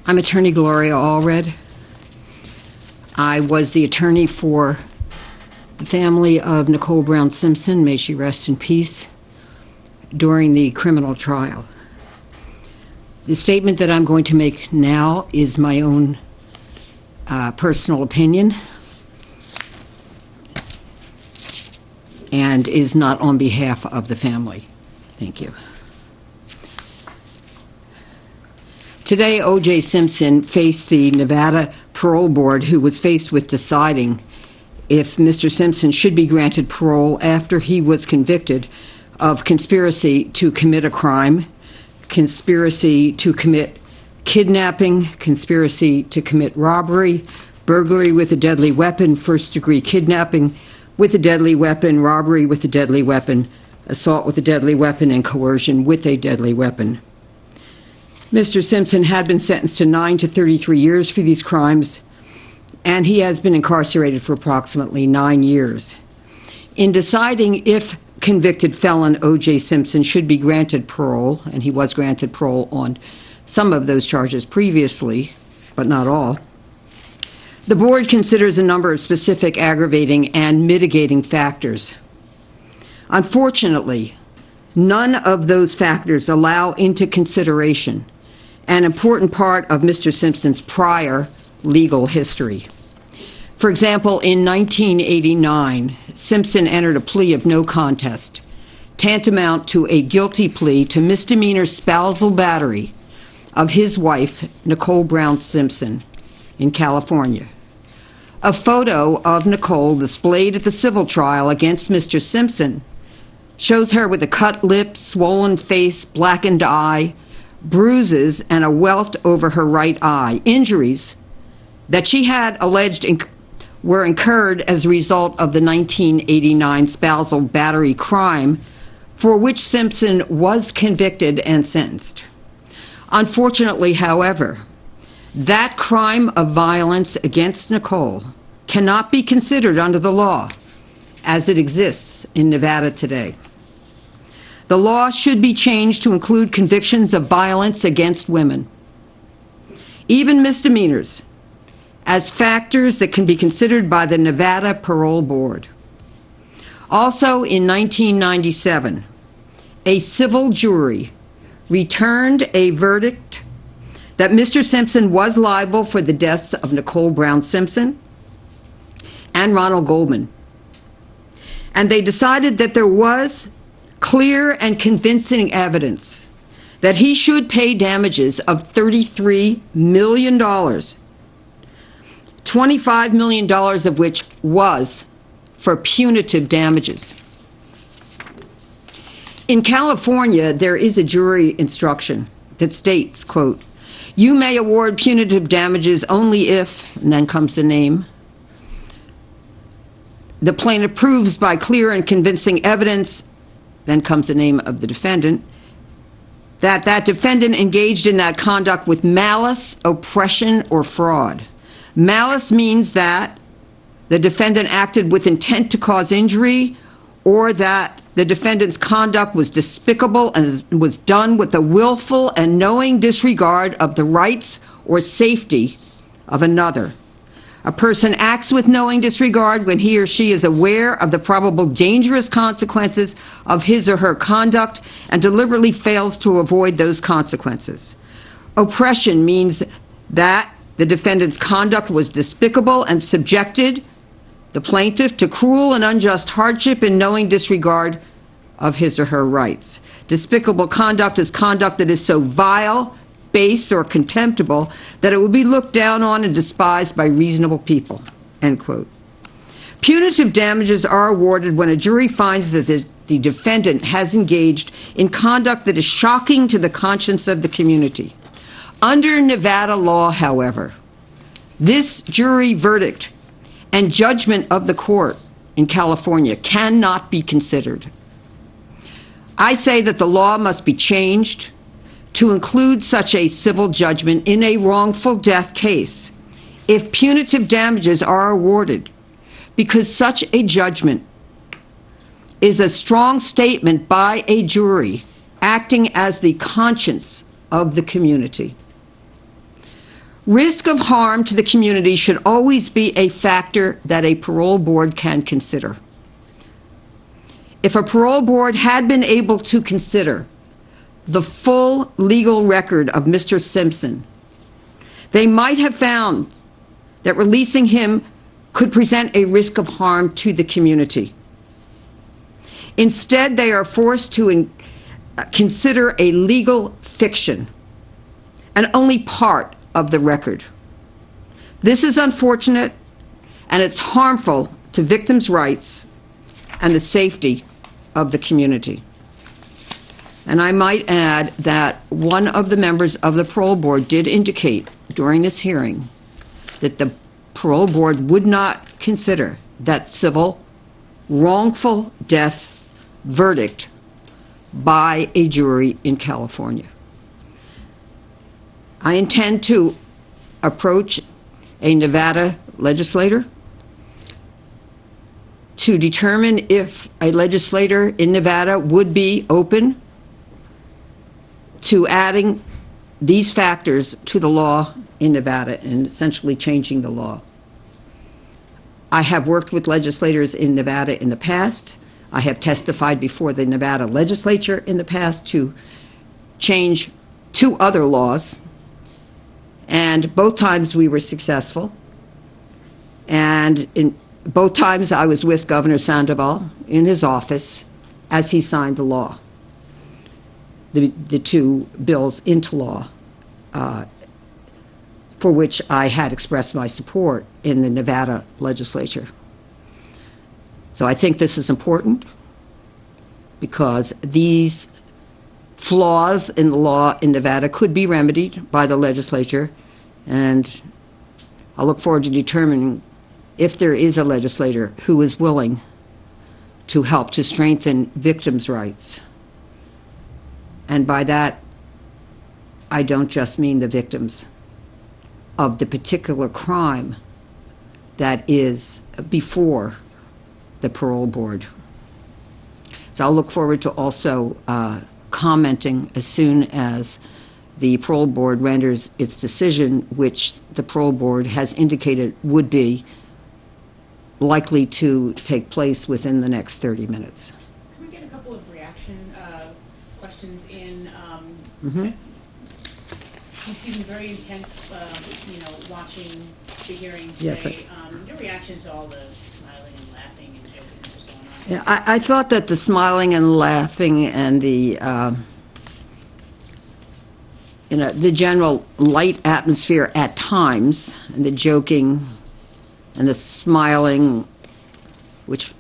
I'm attorney Gloria Allred. I was the attorney for the family of Nicole Brown Simpson, may she rest in peace, during the criminal trial. The statement that I'm going to make now is my own personal opinion and is not on behalf of the family. Thank you. Today, O.J. Simpson faced the Nevada Parole Board, who was faced with deciding if Mr. Simpson should be granted parole after he was convicted of conspiracy to commit a crime, conspiracy to commit kidnapping, conspiracy to commit robbery, burglary with a deadly weapon, first-degree kidnapping with a deadly weapon, robbery with a deadly weapon, assault with a deadly weapon, and coercion with a deadly weapon. Mr. Simpson had been sentenced to 9 to 33 years for these crimes, and he has been incarcerated for approximately 9 years. In deciding if convicted felon O.J. Simpson should be granted parole, and he was granted parole on some of those charges previously, but not all, the board considers a number of specific aggravating and mitigating factors. Unfortunately, none of those factors allow into consideration an important part of Mr. Simpson's prior legal history. For example, in 1989, Simpson entered a plea of no contest, tantamount to a guilty plea to misdemeanor spousal battery of his wife, Nicole Brown Simpson, in California. A photo of Nicole displayed at the civil trial against Mr. Simpson shows her with a cut lip, swollen face, blackened eye, bruises, and a welt over her right eye, injuries that she had alleged were incurred as a result of the 1989 spousal battery crime for which Simpson was convicted and sentenced. Unfortunately, however, that crime of violence against Nicole cannot be considered under the law as it exists in Nevada today. The law should be changed to include convictions of violence against women, even misdemeanors, as factors that can be considered by the Nevada Parole Board. Also, in 1997, a civil jury returned a verdict that Mr. Simpson was liable for the deaths of Nicole Brown Simpson and Ronald Goldman. And they decided that there was clear and convincing evidence that he should pay damages of $33 million, $25 million of which was for punitive damages. In California, there is a jury instruction that states, quote, "You may award punitive damages only if," and then comes the name, "the plaintiff proves by clear and convincing evidence," then comes the name of the defendant, "that that defendant engaged in that conduct with malice, oppression, or fraud." Malice means that the defendant acted with intent to cause injury, or that the defendant's conduct was despicable and was done with a willful and knowing disregard of the rights or safety of another. A person acts with knowing disregard when he or she is aware of the probable dangerous consequences of his or her conduct and deliberately fails to avoid those consequences. Oppression means that the defendant's conduct was despicable and subjected the plaintiff to cruel and unjust hardship in knowing disregard of his or her rights. Despicable conduct is conduct that is so vile, base, or contemptible that it would be looked down on and despised by reasonable people, end quote. Punitive damages are awarded when a jury finds that the defendant has engaged in conduct that is shocking to the conscience of the community. Under Nevada law, however, this jury verdict and judgment of the court in California cannot be considered. I say that the law must be changed to include such a civil judgment in a wrongful death case if punitive damages are awarded, because such a judgment is a strong statement by a jury acting as the conscience of the community. Risk of harm to the community should always be a factor that a parole board can consider. If a parole board had been able to consider the full legal record of Mr. Simpson, they might have found that releasing him could present a risk of harm to the community. Instead, they are forced to consider a legal fiction and only part of the record. This is unfortunate, and it's harmful to victims' rights and the safety of the community. And I might add that one of the members of the parole board did indicate during this hearing that the parole board would not consider that civil wrongful death verdict by a jury in California. I intend to approach a Nevada legislator to determine if a legislator in Nevada would be open to adding these factors to the law in Nevada and essentially changing the law. I have worked with legislators in Nevada in the past. I have testified before the Nevada legislature in the past to change 2 other laws, and both times we were successful. And in both times I was with Governor Sandoval in his office as he signed the law, the 2 bills into law, for which I had expressed my support in the Nevada legislature. So I think this is important because these flaws in the law in Nevada could be remedied by the legislature, and I look forward to determining if there is a legislator who is willing to help to strengthen victims' rights. And by that, I don't just mean the victims of the particular crime that is before the parole board. So I'll look forward to also commenting as soon as the parole board renders its decision, which the parole board has indicated would be likely to take place within the next 30 minutes. Can we get a couple of reaction questions in? You seem very intent, watching the hearing today. Yes, your reactions to all the smiling and laughing and joking that was going on? Yeah, I thought that the smiling and laughing and the general light atmosphere at times, and the joking and the smiling, which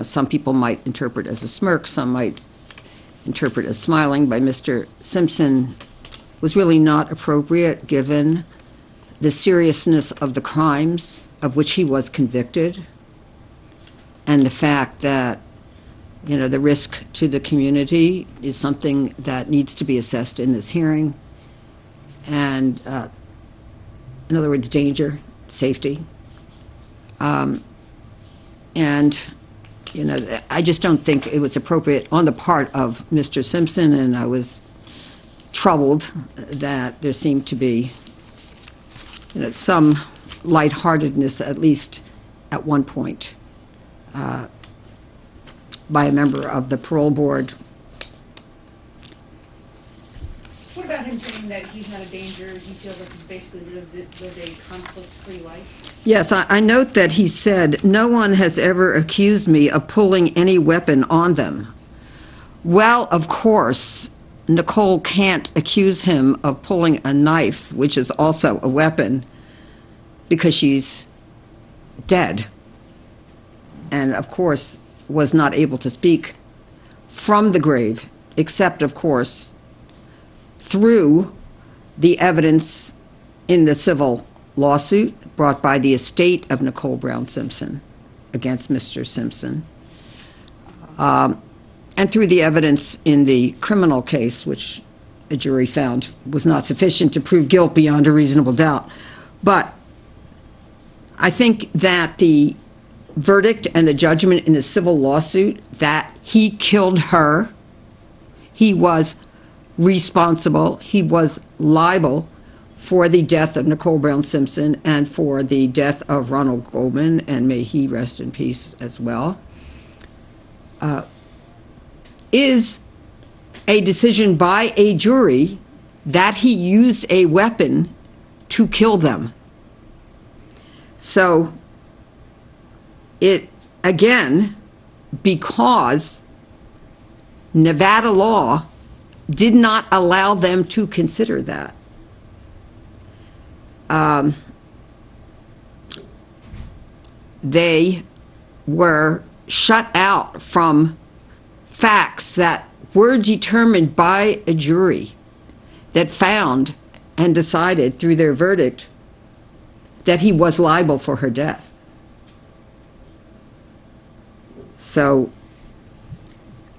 some people might interpret as a smirk, some might interpret as smiling by Mr. Simpson, was really not appropriate given the seriousness of the crimes of which he was convicted and the fact that the risk to the community is something that needs to be assessed in this hearing, and in other words, danger, safety. And I just don't think it was appropriate on the part of Mr. Simpson, and I was troubled that there seemed to be some lightheartedness, at least at one point, by a member of the parole board. What about him saying that he's not a danger? He feels like he's basically lived a conflict-free life? Yes, I note that he said, "No one has ever accused me of pulling any weapon on them." Well, of course, Nicole can't accuse him of pulling a knife, which is also a weapon, because she's dead. And, of course, was not able to speak from the grave, except, of course, through the evidence in the civil lawsuit brought by the estate of Nicole Brown Simpson against Mr. Simpson, and through the evidence in the criminal case, which a jury found was not sufficient to prove guilt beyond a reasonable doubt. But I think that the verdict and the judgment in the civil lawsuit that he killed her, he was responsible, he was liable for the death of Nicole Brown Simpson and for the death of Ronald Goldman, and may he rest in peace as well, is a decision by a jury that he used a weapon to kill them. So it, again, because Nevada law did not allow them to consider that. They were shut out from facts that were determined by a jury that found and decided through their verdict that he was liable for her death. So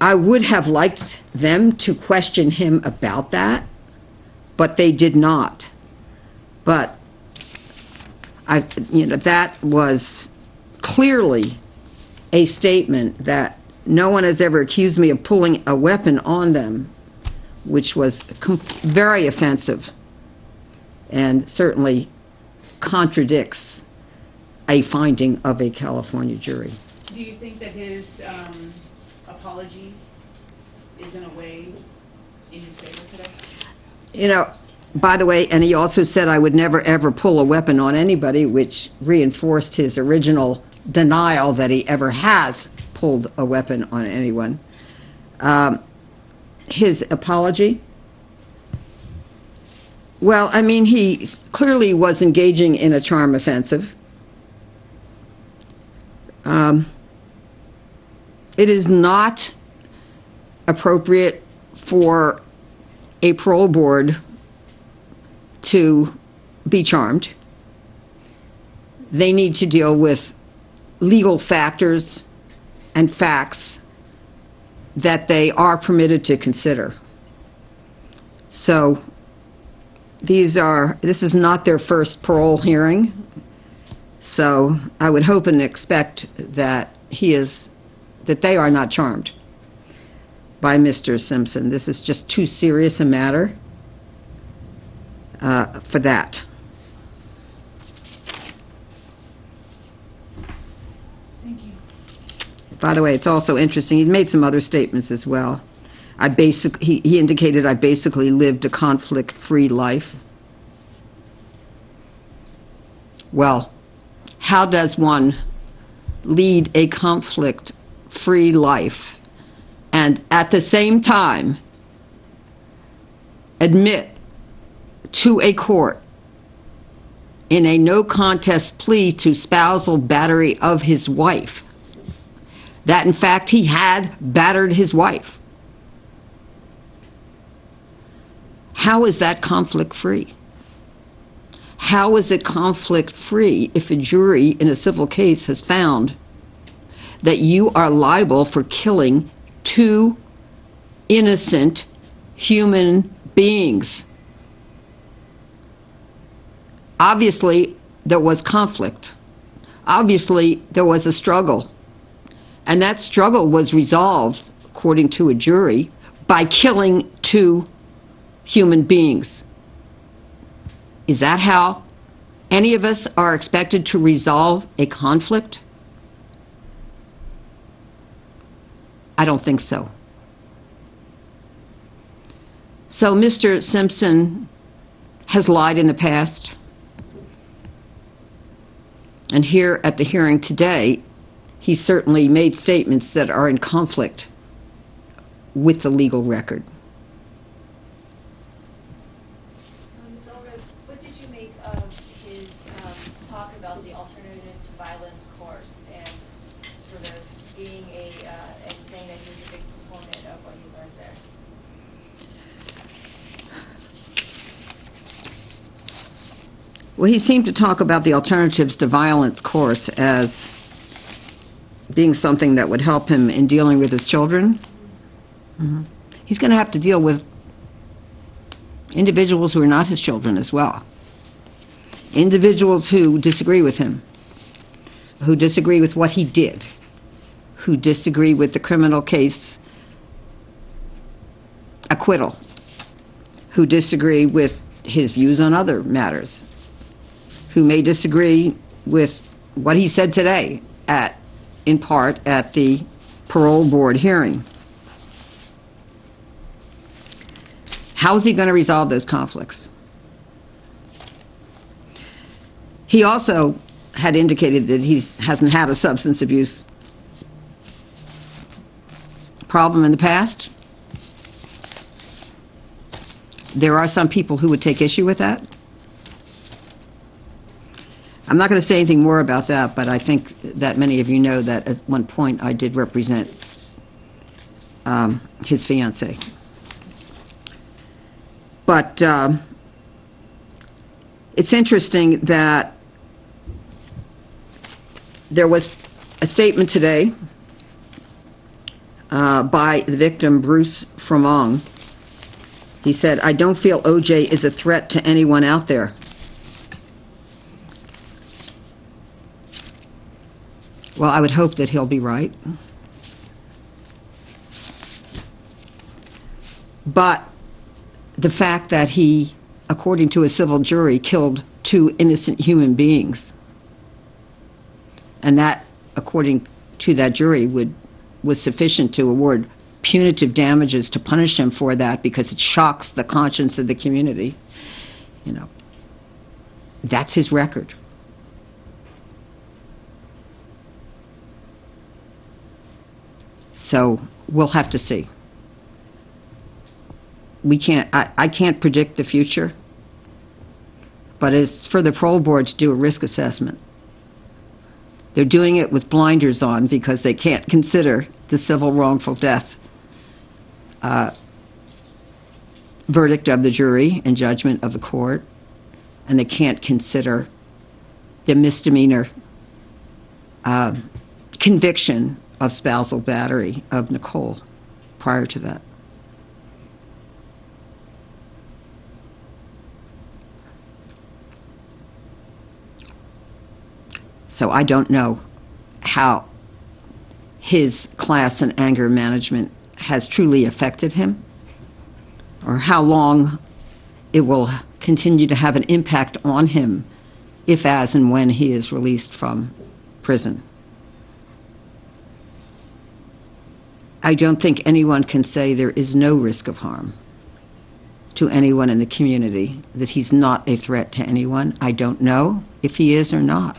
I would have liked them to question him about that, but they did not. But that was clearly a statement that no one has ever accused me of pulling a weapon on them, which was very offensive and certainly contradicts a finding of a California jury. Do you think that his apology is going to weigh in his favor today? You know, by the way, and he also said I would never ever pull a weapon on anybody, which reinforced his original denial that he ever has pulled a weapon on anyone. His apology? Well, I mean, he clearly was engaging in a charm offensive. It is not appropriate for a parole board to be charmed. They need to deal with legal factors and facts that they are permitted to consider. So this is not their first parole hearing. So I would hope and expect that they are not charmed by Mr. Simpson. This is just too serious a matter for that. Thank you. By the way, it's also interesting, he's made some other statements as well. He indicated I basically lived a conflict-free life. Well, how does one lead a conflict-free life and at the same time admit to a court in a no-contest plea to spousal battery of his wife that in fact he had battered his wife? How is that conflict-free? How is it conflict-free if a jury in a civil case has found that you are liable for killing two innocent human beings? Obviously, there was conflict. Obviously, there was a struggle. And that struggle was resolved, according to a jury, by killing two human beings. Is that how any of us are expected to resolve a conflict? I don't think so. So Mr. Simpson has lied in the past. And here at the hearing today, he certainly made statements that are in conflict with the legal record. Ms. Allred, what did you make of his talk about the alternative to violence course and sort of being and saying that he was a big proponent of what you learned there? Well, he seemed to talk about the alternatives to violence course as being something that would help him in dealing with his children. Mm-hmm. He's going to have to deal with individuals who are not his children as well. Individuals who disagree with him, who disagree with what he did, who disagree with the criminal case acquittal, who disagree with his views on other matters, who may disagree with what he said today, in part at the parole board hearing. How is he going to resolve those conflicts? He also had indicated that he hasn't had a substance abuse problem in the past. There are some people who would take issue with that. I'm not going to say anything more about that, but I think that many of you know that at one point I did represent his fiancée. But it's interesting that there was a statement today by the victim, Bruce Frommong. He said, "I don't feel OJ is a threat to anyone out there." Well, I would hope that he'll be right. But the fact that he, according to a civil jury, killed 2 innocent human beings, and that, according to that jury, was sufficient to award punitive damages to punish him for that because it shocks the conscience of the community, that's his record. So we'll have to see. I can't predict the future, but it's for the parole board to do a risk assessment. They're doing it with blinders on because they can't consider the civil wrongful death verdict of the jury and judgment of the court, and they can't consider the misdemeanor conviction of spousal battery of Nicole prior to that. So I don't know how his class and anger management has truly affected him, or how long it will continue to have an impact on him if, as, and when he is released from prison. I don't think anyone can say there is no risk of harm to anyone in the community, that he's not a threat to anyone. I don't know if he is or not.